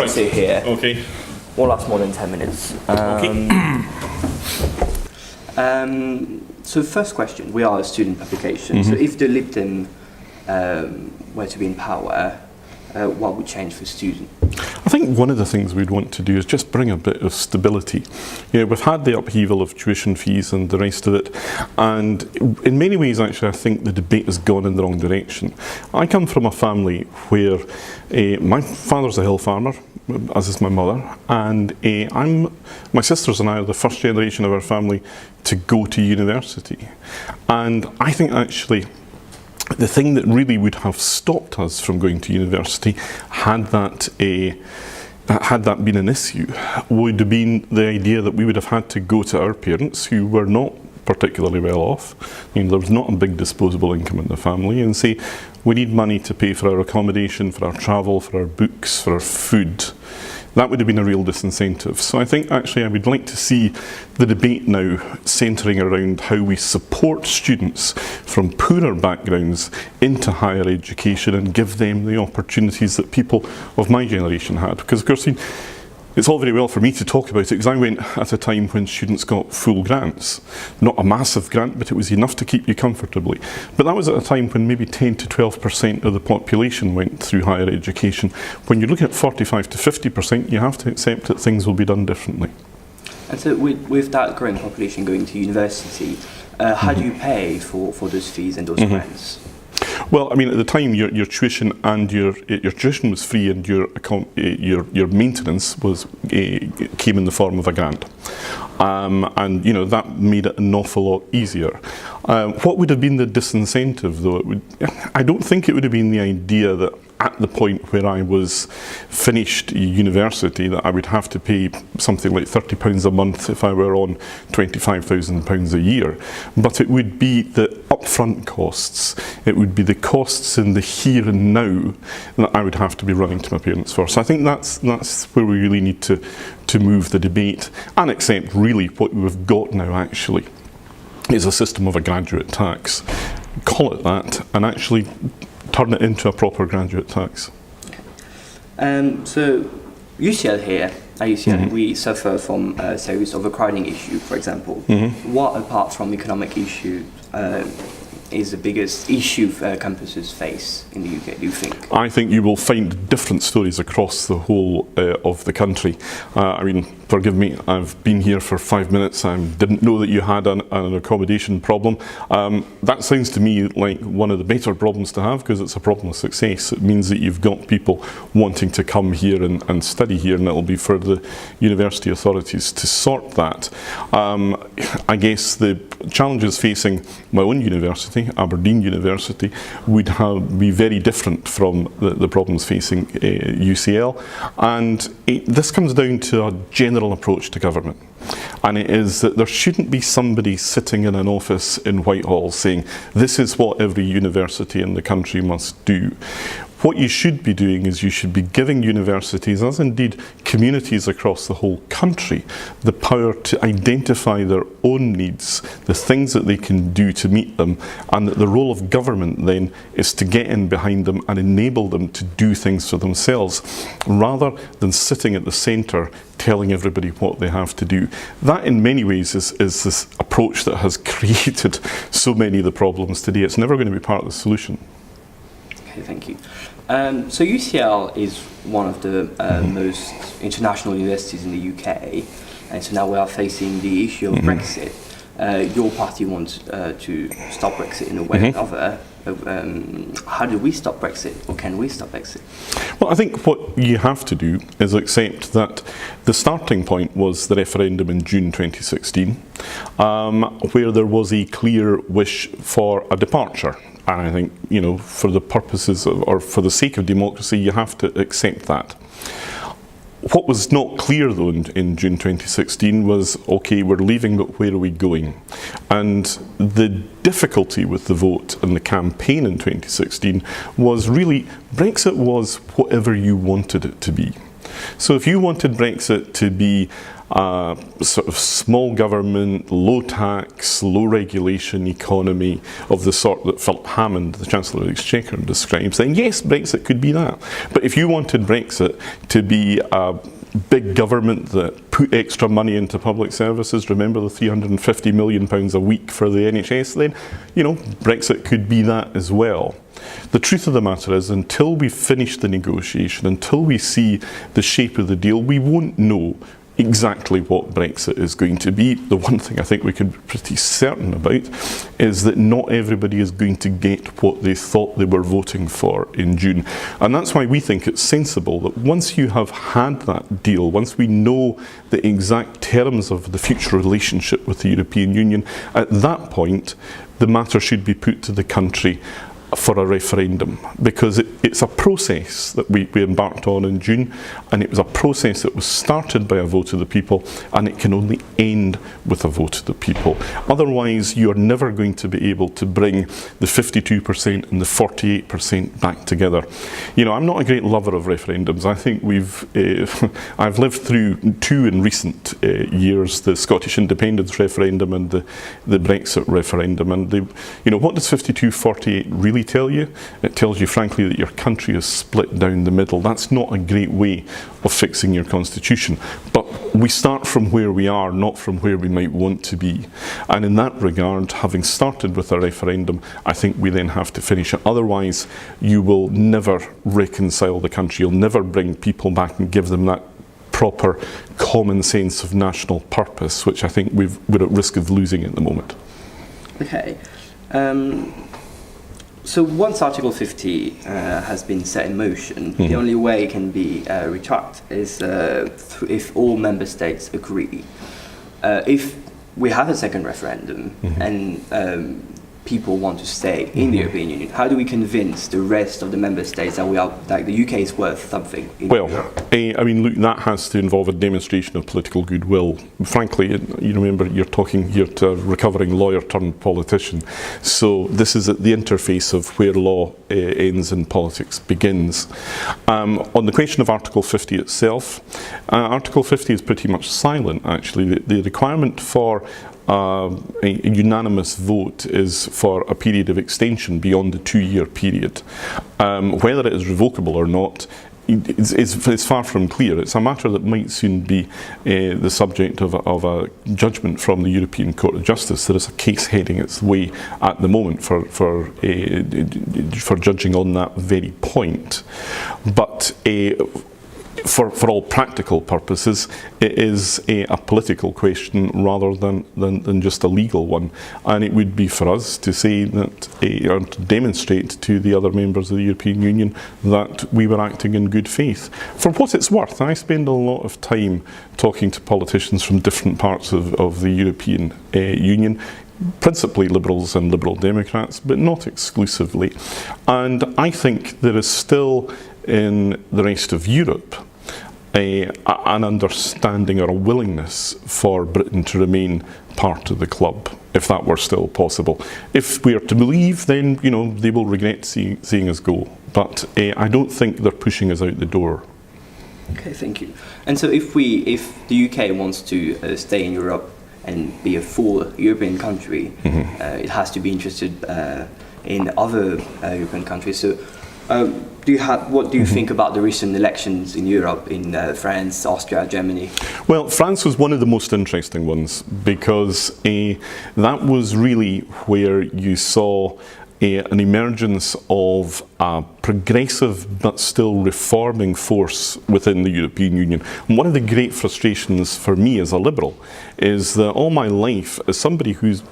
Say here. Okay. Won't last more than 10 minutes. So first question, we are a student publication, so if the Lib Dem were to be in power, what would change for students? I think one of the things we'd want to do is just bring a bit of stability. You know, we've had the upheaval of tuition fees and the rest of it, and in many ways actually I think the debate has gone in the wrong direction. I come from a family where my father's a hill farmer, as is my mother, and my sisters and I are the first generation of our family to go to university. And I think actually the thing that really would have stopped us from going to university, had that been an issue, would have been the idea that we would have had to go to our parents, who were not particularly well off. I mean, there was not a big disposable income in the family, and say, we need money to pay for our accommodation, for our travel, for our books, for our food. That would have been a real disincentive. So I think actually I would like to see the debate now centring around how we support students from poorer backgrounds into higher education and give them the opportunities that people of my generation had. Because of course, it's all very well for me to talk about it, because I went at a time when students got full grants. Not a massive grant, but it was enough to keep you comfortably. But that was at a time when maybe 10 to 12% of the population went through higher education. When you're looking at 45 to 50%, you have to accept that things will be done differently. And so with that growing population going to university, how do you pay for those fees and those grants? Well, I mean, at the time, your tuition and your tuition was free, and your maintenance was came in the form of a grant, and you know that made it an awful lot easier. What would have been the disincentive, though? I don't think it would have been the idea that at the point where I was finished university that I would have to pay something like £30 a month if I were on £25,000 a year, but it would be the upfront costs, it would be the costs in the here and now that I would have to be running to my parents for. So I think that's where we really need to move the debate and accept really what we've got now actually is a system of a graduate tax. Call it that and actually turn it into a proper graduate tax. So UCL here, at UCL, we suffer from a series of overcrowding issue, for example. What, apart from economic issue, is the biggest issue campuses face in the UK, do you think? I think you will find different stories across the whole of the country. I mean, forgive me, I've been here for 5 minutes. I didn't know that you had an accommodation problem. That sounds to me like one of the better problems to have, because it's a problem of success. It means that you've got people wanting to come here and study here, and it'll be for the university authorities to sort that. I guess the challenges facing my own university, Aberdeen University, would be very different from the problems facing UCL, and this comes down to a general approach to government, and it is that there shouldn't be somebody sitting in an office in Whitehall saying this is what every university in the country must do. What you should be doing is you should be giving universities, as indeed communities across the whole country, the power to identify their own needs, the things that they can do to meet them, and that the role of government then is to get in behind them and enable them to do things for themselves, rather than sitting at the centre telling everybody what they have to do. That in many ways is this approach that has created so many of the problems today. It's never going to be part of the solution. Okay, thank you. So UCL is one of the most international universities in the UK, and so now we are facing the issue of Brexit. Your party wants to stop Brexit in a way or another. How do we stop Brexit, or can we stop Brexit? Well, I think what you have to do is accept that the starting point was the referendum in June 2016, where there was a clear wish for a departure. And I think, you know, for the purposes of, or for the sake of democracy, you have to accept that. What was not clear though in June 2016 was, okay, we're leaving, but where are we going? And the difficulty with the vote and the campaign in 2016 was really, Brexit was whatever you wanted it to be. So if you wanted Brexit to be a sort of small government, low tax, low regulation economy of the sort that Philip Hammond, the Chancellor of the Exchequer, describes, then yes, Brexit could be that. But if you wanted Brexit to be a big government that put extra money into public services, remember the £350 million a week for the NHS, then, Brexit could be that as well. The truth of the matter is, until we finish the negotiation, until we see the shape of the deal, we won't know exactly what Brexit is going to be. The one thing I think we can be pretty certain about is that not everybody is going to get what they thought they were voting for in June. And that's why we think it's sensible that once you have had that deal, once we know the exact terms of the future relationship with the European Union, at that point the matter should be put to the country for a referendum, because it's a process that we embarked on in June, and it was a process that was started by a vote of the people, and it can only end with a vote of the people. Otherwise, you're never going to be able to bring the 52% and the 48% back together. I'm not a great lover of referendums. I think I've lived through two in recent years, the Scottish independence referendum and the Brexit referendum, and what does 52-48 really tell you? It tells you, frankly, that your country is split down the middle. That's not a great way of fixing your constitution. But we start from where we are, not from where we might want to be. And in that regard, having started with a referendum, I think we then have to finish it. Otherwise, you will never reconcile the country. You'll never bring people back and give them that proper common sense of national purpose, which I think we're at risk of losing at the moment. Okay. So once Article 50 has been set in motion, the only way it can be retracted is if all member states agree. If we have a second referendum and people want to stay in the European Union, how do we convince the rest of the member states that the UK is worth something? Look, that has to involve a demonstration of political goodwill. Frankly, you remember, you're talking here to a recovering lawyer turned politician. So this is at the interface of where law ends and politics begins. On the question of Article 50 itself, Article 50 is pretty much silent, actually. The requirement for a unanimous vote is for a period of extension beyond the 2-year period. Whether it is revocable or not is far from clear. It's a matter that might soon be the subject of a judgment from the European Court of Justice. There is a case heading its way at the moment for judging on that very point. But for all practical purposes, it is a political question rather than just a legal one. And it would be for us to say that, or to demonstrate to the other members of the European Union that we were acting in good faith. For what it's worth, I spend a lot of time talking to politicians from different parts of the European Union, principally Liberals and Liberal Democrats, but not exclusively. And I think there is still in the rest of Europe an understanding or a willingness for Britain to remain part of the club, if that were still possible. If we are to believe, then they will regret seeing us go. But I don't think they're pushing us out the door. Okay, thank you. And so if the UK wants to stay in Europe and be a full European country, it has to be interested in other European countries. So what do you think about the recent elections in Europe, in France, Austria, Germany? Well, France was one of the most interesting ones, because that was really where you saw an emergence of a progressive but still reforming force within the European Union. And one of the great frustrations for me as a Liberal is that all my life, as somebody who's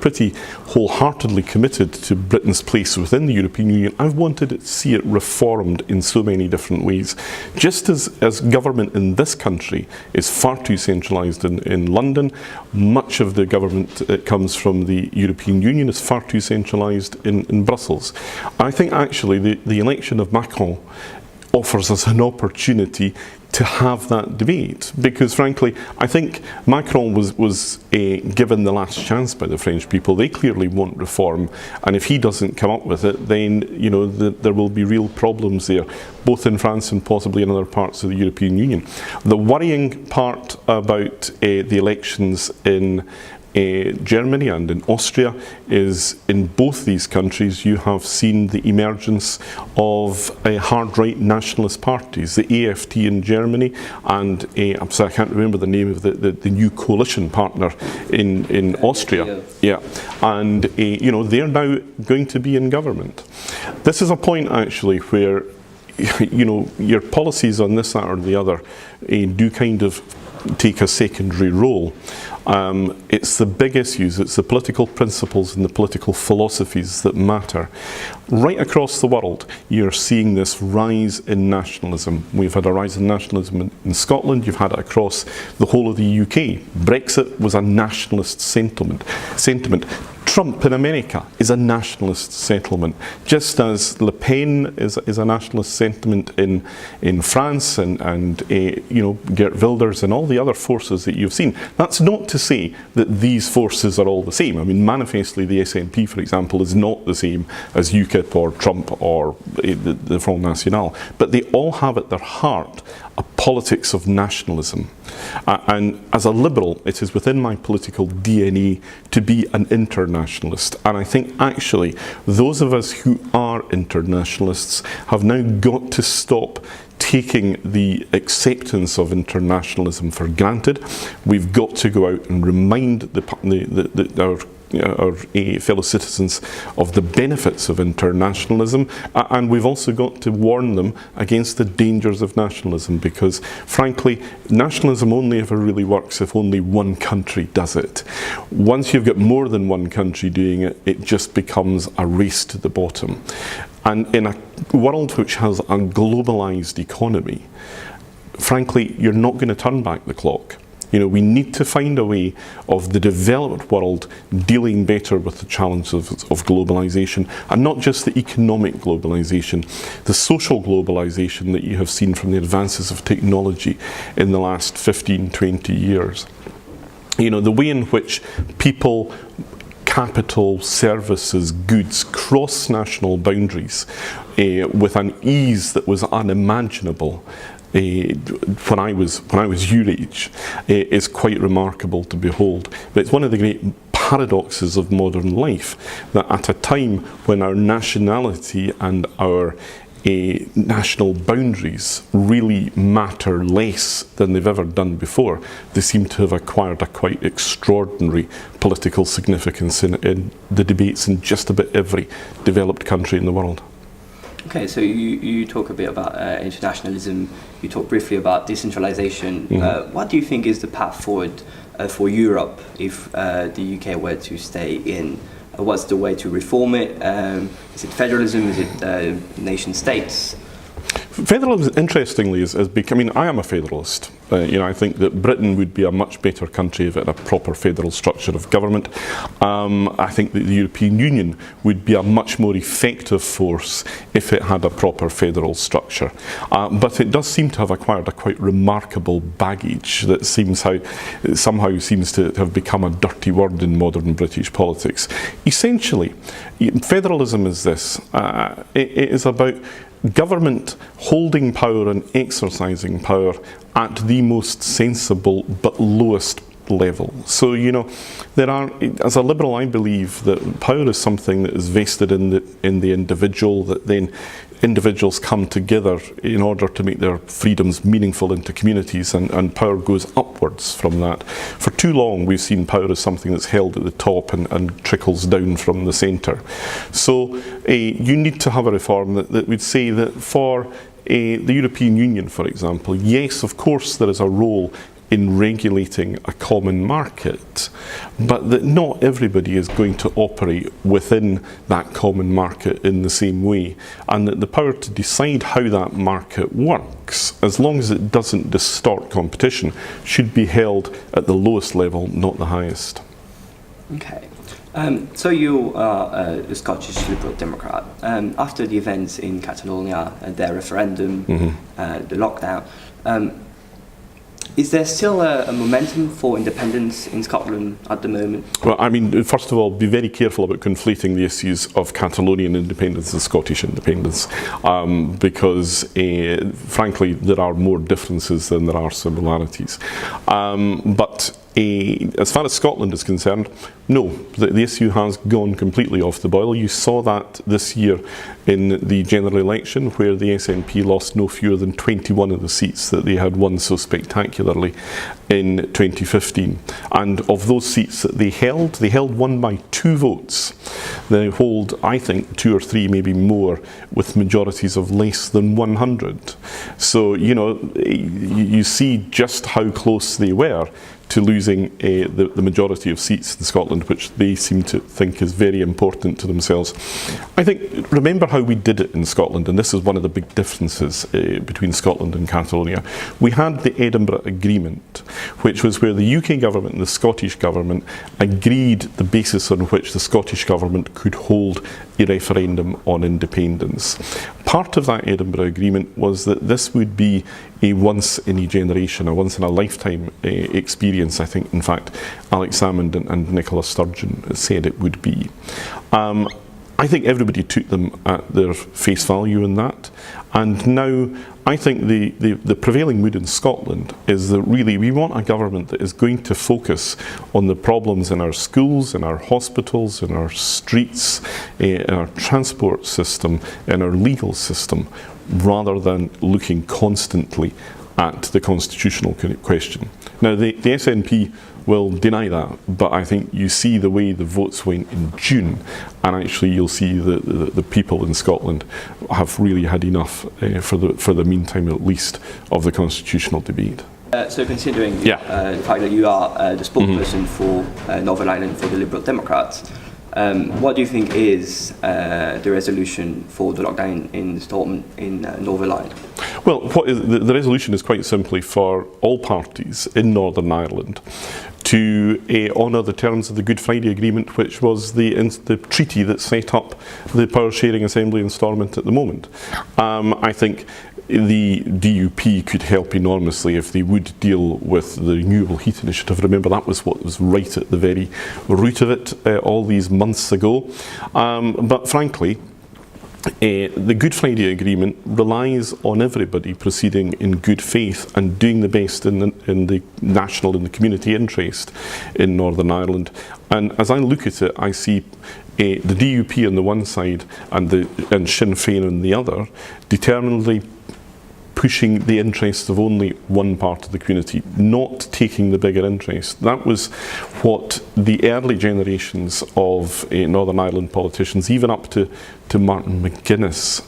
pretty wholeheartedly committed to Britain's place within the European Union, I've wanted to see it reformed in so many different ways. Just as government in this country is far too centralised in London, much of the government that comes from the European Union is far too centralised in Brussels. I think actually the election of Macron offers us an opportunity to have that debate, because frankly I think Macron was given the last chance by the French people. They clearly want reform, and if he doesn't come up with it, then there will be real problems there, both in France and possibly in other parts of the European Union. The worrying part about the elections in Germany and in Austria is, in both these countries you have seen the emergence of hard-right nationalist parties, the AfD in Germany, and I'm sorry, I can't remember the name of the new coalition partner in Austria. Yeah, and they're now going to be in government. This is a point actually where your policies on this, that or the other do kind of take a secondary role. It's the big issues, it's the political principles and the political philosophies that matter. Right across the world, you're seeing this rise in nationalism. We've had a rise in nationalism in Scotland, you've had it across the whole of the UK. Brexit was a nationalist sentiment. Trump in America is a nationalist settlement, just as Le Pen is a nationalist sentiment in France, and Geert Wilders and all the other forces that you've seen. That's not to say that these forces are all the same. I mean, manifestly the SNP, for example, is not the same as UKIP or Trump or the Front National, but they all have at their heart a politics of nationalism. And as a liberal, it is within my political DNA to be an internationalist. And I think actually those of us who are internationalists have now got to stop taking the acceptance of internationalism for granted. We've got to go out and remind our fellow citizens of the benefits of internationalism, and we've also got to warn them against the dangers of nationalism, because frankly nationalism only ever really works if only one country does it. Once you've got more than one country doing it, it just becomes a race to the bottom. And in a world which has a globalised economy, frankly you're not going to turn back the clock. We need to find a way of the developed world dealing better with the challenges of globalisation, and not just the economic globalisation, the social globalisation that you have seen from the advances of technology in the last 15, 20 years. The way in which people, capital, services, goods cross national boundaries with an ease that was unimaginable when I was your age, is quite remarkable to behold. But it's one of the great paradoxes of modern life, that at a time when our nationality and our national boundaries really matter less than they've ever done before, they seem to have acquired a quite extraordinary political significance in the debates in just about every developed country in the world. Okay, so you talk a bit about internationalism, you talk briefly about decentralization. What do you think is the path forward for Europe if the UK were to stay in? What's the way to reform it? Is it federalism? Is it nation states? Federalism, interestingly, is becoming. I am a federalist. I think that Britain would be a much better country if it had a proper federal structure of government. I think that the European Union would be a much more effective force if it had a proper federal structure. But it does seem to have acquired a quite remarkable baggage that somehow seems to have become a dirty word in modern British politics. Essentially, federalism is this. It is about government holding power and exercising power at the most sensible but lowest level. So, as a liberal, I believe that power is something that is vested in the individual, that then individuals come together in order to make their freedoms meaningful into communities, and power goes upwards from that. For too long we've seen power as something that's held at the top and trickles down from the centre. So you need to have a reform that would say that for the European Union, for example, yes, of course there is a role in regulating a common market, but that not everybody is going to operate within that common market in the same way, and that the power to decide how that market works, as long as it doesn't distort competition, should be held at the lowest level, not the highest. Okay. So you are a Scottish Liberal Democrat. After the events in Catalonia, their referendum, the lockdown, is there still a momentum for independence in Scotland at the moment? Well, I mean, first of all, be very careful about conflating the issues of Catalonian independence and Scottish independence, because, frankly, there are more differences than there are similarities. But as far as Scotland is concerned, no, the issue has gone completely off the boil. You saw that this year in the general election, where the SNP lost no fewer than 21 of the seats that they had won so spectacularly in 2015. And of those seats that they held one by 2 votes. They hold, I think, 2 or 3, maybe more, with majorities of less than 100. So, you know, you see just how close they were to losing the majority of seats in Scotland, which they seem to think is very important to themselves. I think, remember how we did it in Scotland, and this is one of the big differences between Scotland and Catalonia. We had the Edinburgh Agreement, which was where the UK government and the Scottish government agreed the basis on which the Scottish government could hold a referendum on independence. Part of that Edinburgh Agreement was that this would be a once-in-a-generation, a once-in-a-lifetime experience. I think, in fact, Alex Salmond and Nicola Sturgeon said it would be. I think everybody took them at their face value in that, and now I think the prevailing mood in Scotland is that really we want a government that is going to focus on the problems in our schools, in our hospitals, in our streets, in our transport system, in our legal system, rather than looking constantly at the constitutional question. Now, the SNP will deny that, but I think you see the way the votes went in June, and actually you'll see the people in Scotland have really had enough, for the meantime at least, of the constitutional debate. So considering the fact that you are the spokesperson for Northern Ireland for the Liberal Democrats, what do you think is the resolution for the lockdown in Stormont in Northern Ireland? Well, the resolution is quite simply for all parties in Northern Ireland to honour the terms of the Good Friday Agreement, which was the treaty that set up the Power Sharing Assembly in Stormont at the moment. I think the DUP could help enormously if they would deal with the Renewable Heat Initiative. Remember, that was what was right at the very root of it all these months ago. But frankly, the Good Friday Agreement relies on everybody proceeding in good faith and doing the best in the national and the community interest in Northern Ireland. And as I look at it, I see the DUP on the one side and Sinn Féin on the other, determinedly pushing the interests of only one part of the community, not taking the bigger interest. That was what the early generations of Northern Ireland politicians, even up to Martin McGuinness,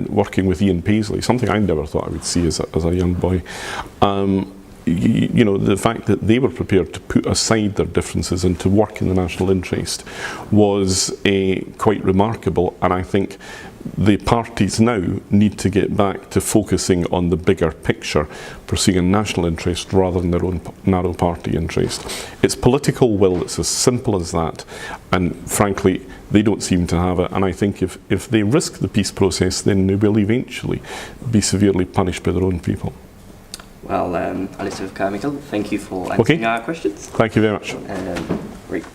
working with Ian Paisley, something I never thought I would see as a young boy. You know, the fact that they were prepared to put aside their differences and to work in the national interest was quite remarkable, and I think the parties now need to get back to focusing on the bigger picture, pursuing a national interest rather than their own narrow party interest. It's political will, it's as simple as that, and frankly they don't seem to have it, and I think if they risk the peace process, then they will eventually be severely punished by their own people. Well, Alistair Carmichael, thank you for answering our questions. Thank you very much. Great.